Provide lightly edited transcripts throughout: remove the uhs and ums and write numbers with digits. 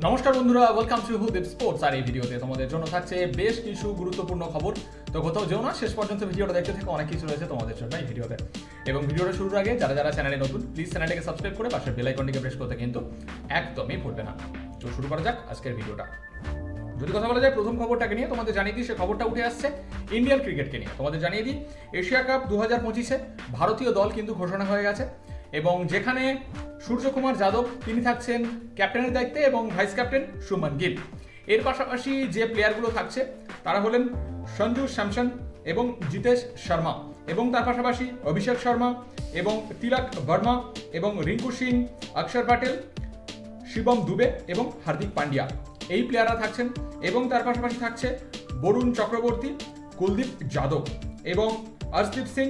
নমস্কার বন্ধুরা, welcome to হুদীপ sports. আর এই ভিডিওতে তোমাদের জন্য থাকছে বেশ কিছু গুরুত্বপূর্ণ খবর। তো কোথাও যেও না, শেষ পর্যন্ত ভিডিওটা দেখতে থেকে অনেক কিছু রয়েছে তোমাদের জন্য এই ভিডিওতে। এবং ভিডিওটা শুরুর আগে যারা যারা চ্যানেলে নতুন, প্লিজ চ্যানেলটাকে সাবস্ক্রাইব করে পাশের বেল আইকনটিকে প্রেস করতে কিন্তু একদমই ভুলবে না। তো শুরু করা যাক আজকের ভিডিওটা। যদি কথা বলা যায় প্রথম খবরটাকে নিয়ে, তোমাদের জানিয়ে দিই সে খবরটা উঠে আসছে ইন্ডিয়ান ক্রিকেটকে নিয়ে। তোমাদের জানিয়ে দিই এশিয়া কাপ 2025-এ ভারতীয় দল কিন্তু ঘোষণা হয়ে গেছে, এবং যেখানে সূর্যকুমার যাদব তিনি থাকছেন ক্যাপ্টেনের দায়িত্বে এবং ভাইস ক্যাপ্টেন শুভমান গিল। এর পাশাপাশি যে প্লেয়ারগুলো থাকছে তারা হলেন সঞ্জু স্যামসন এবং জিতেশ শর্মা, এবং তার পাশাপাশি অভিষেক শর্মা এবং তিলক বর্মা এবং রিঙ্কু সিং, অক্ষর প্যাটেল, শিবম দুবে এবং হার্দিক পান্ডিয়া, এই প্লেয়াররা থাকছেন। এবং তার পাশাপাশি থাকছে বরুণ চক্রবর্তী, কুলদীপ যাদব এবং অর্শদীপ সিং,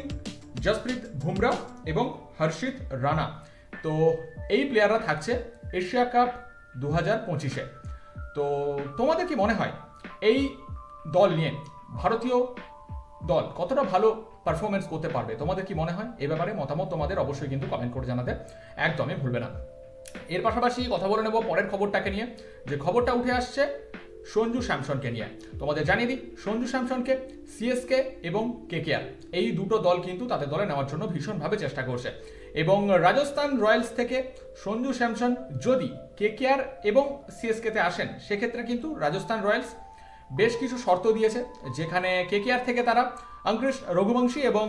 জসপ্রীত বুমরা এবং হর্ষিত রানা। তো এই প্লেয়াররা থাকছে এশিয়া কাপ 2025-এ। তো তোমাদের কি মনে হয় এই দল নিয়ে ভারতীয় দল কতটা ভালো পারফরমেন্স করতে পারবে? তোমাদের কি মনে হয়? এ ব্যাপারে মতামত তোমাদের অবশ্যই কিন্তু কমেন্ট করে জানাতে একদমই ভুলবে না। এর পাশাপাশি কথা বলে নেব পরের খবরটাকে নিয়ে, যে খবরটা উঠে আসছে সঞ্জু স্যামসনকে নিয়ে। তোমাদের জানিয়ে দিই সঞ্জু স্যামসনকে সিএসকে এবং কেকেআর এই দুটো দল কিন্তু তাদের দলে নেওয়ার জন্য ভীষণভাবে চেষ্টা করছে। এবং রাজস্থান রয়্যালস থেকে সঞ্জু স্যামসন যদি কেকেআর এবং সিএসকেতে আসেন, সেক্ষেত্রে কিন্তু রাজস্থান রয়্যালস বেশ কিছু শর্ত দিয়েছে, যেখানে কেকেআর থেকে তারা অঙ্কুশ রঘুবংশী এবং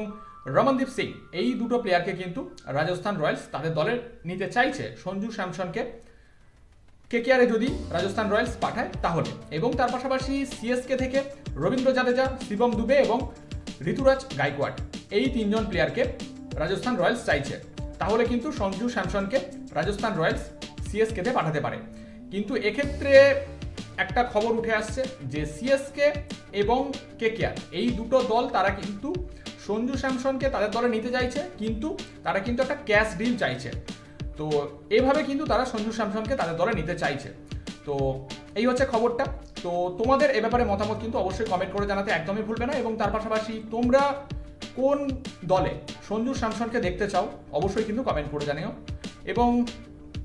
রমনদীপ সিং এই দুটো প্লেয়ারকে কিন্তু রাজস্থান রয়্যালস তাদের দলে নিতে চাইছে সঞ্জু স্যামসনকে কেকেআরে যদি রাজস্থান রয়্যালস পাঠায় তাহলে। এবং তার পাশাপাশি সিএসকে থেকে রবীন্দ্র জাদেজা, শিবম দুবে এবং ঋতুরাজ গাইকোয়াড এই তিনজন প্লেয়ারকে রাজস্থান রয়্যালস চাইছে। তাহলে কিন্তু সঞ্জু স্যামসনকে রাজস্থান রয়্যালস সিএসকেতে পাঠাতে পারে। কিন্তু এক্ষেত্রে একটা খবর উঠে আসছে যে সিএসকে এবং কেকেআর এই দুটো দল তারা কিন্তু সঞ্জু স্যামসনকে তাদের দলে নিতে চাইছে, কিন্তু তারা কিন্তু একটা ক্যাশ ডিল চাইছে। তো এভাবে কিন্তু তারা সঞ্জু স্যামসনকে তাদের দলে নিতে চাইছে। তো এই হচ্ছে খবরটা। তো তোমাদের এ ব্যাপারে মতামত কিন্তু অবশ্যই কমেন্ট করে জানাতে একদমই ভুলবে না। এবং তার পাশাপাশি তোমরা কোন দলে সঞ্জু স্যামসনকে দেখতে চাও অবশ্যই কিন্তু কমেন্ট করে জানিও। এবং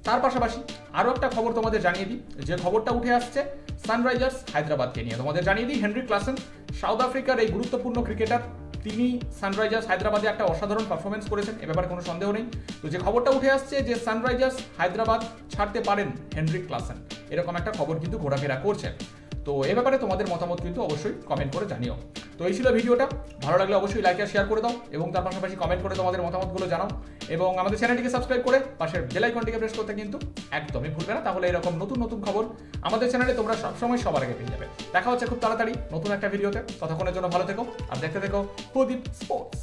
তার পাশাপাশি আরও একটা খবর তোমাদের জানিয়ে দিই, যে খবরটা উঠে আসছে সানরাইজার্স হায়দ্রাবাদকে নিয়ে। তোমাদের জানিয়ে দিই হেনরি ক্লাসেন সাউথ আফ্রিকার এই গুরুত্বপূর্ণ ক্রিকেটার, তিনি সানরাইজার্স হায়দ্রাবাদে একটা অসাধারণ পারফরমেন্স করেছেন, এ ব্যাপারে কোনো সন্দেহ নেই। তো যে খবরটা উঠে আসছে যে সানরাইজার্স হায়দ্রাবাদ ছাড়তে পারেন হেনরি ক্লাসেন, এরকম একটা খবর কিন্তু ঘোরাফেরা করছে। তো এ ব্যাপারে তোমাদের মতামত কিন্তু অবশ্যই কমেন্ট করে জানিও। তো এই ছিল ভিডিওটা, ভালো লাগলে অবশ্যই লাইক আর শেয়ার করে দাও, এবং তার পাশাপাশি কমেন্ট করে তোমাদের মতামতগুলো জানাও। এবং আমাদের চ্যানেলটিকে সাবস্ক্রাইব করে পাশের বেল আইকনটিকে প্রেস করতে কিন্তু একদমই ভুলবে না, তাহলে এরকম নতুন নতুন খবর আমাদের চ্যানেলে তোমরা সবসময় সবার আগে পেয়ে যাবে। দেখা হচ্ছে খুব তাড়াতাড়ি নতুন একটা ভিডিওতে। ততক্ষণের জন্য ভালো থেকো আর দেখতে থেকো হুদীপ স্পোর্টস।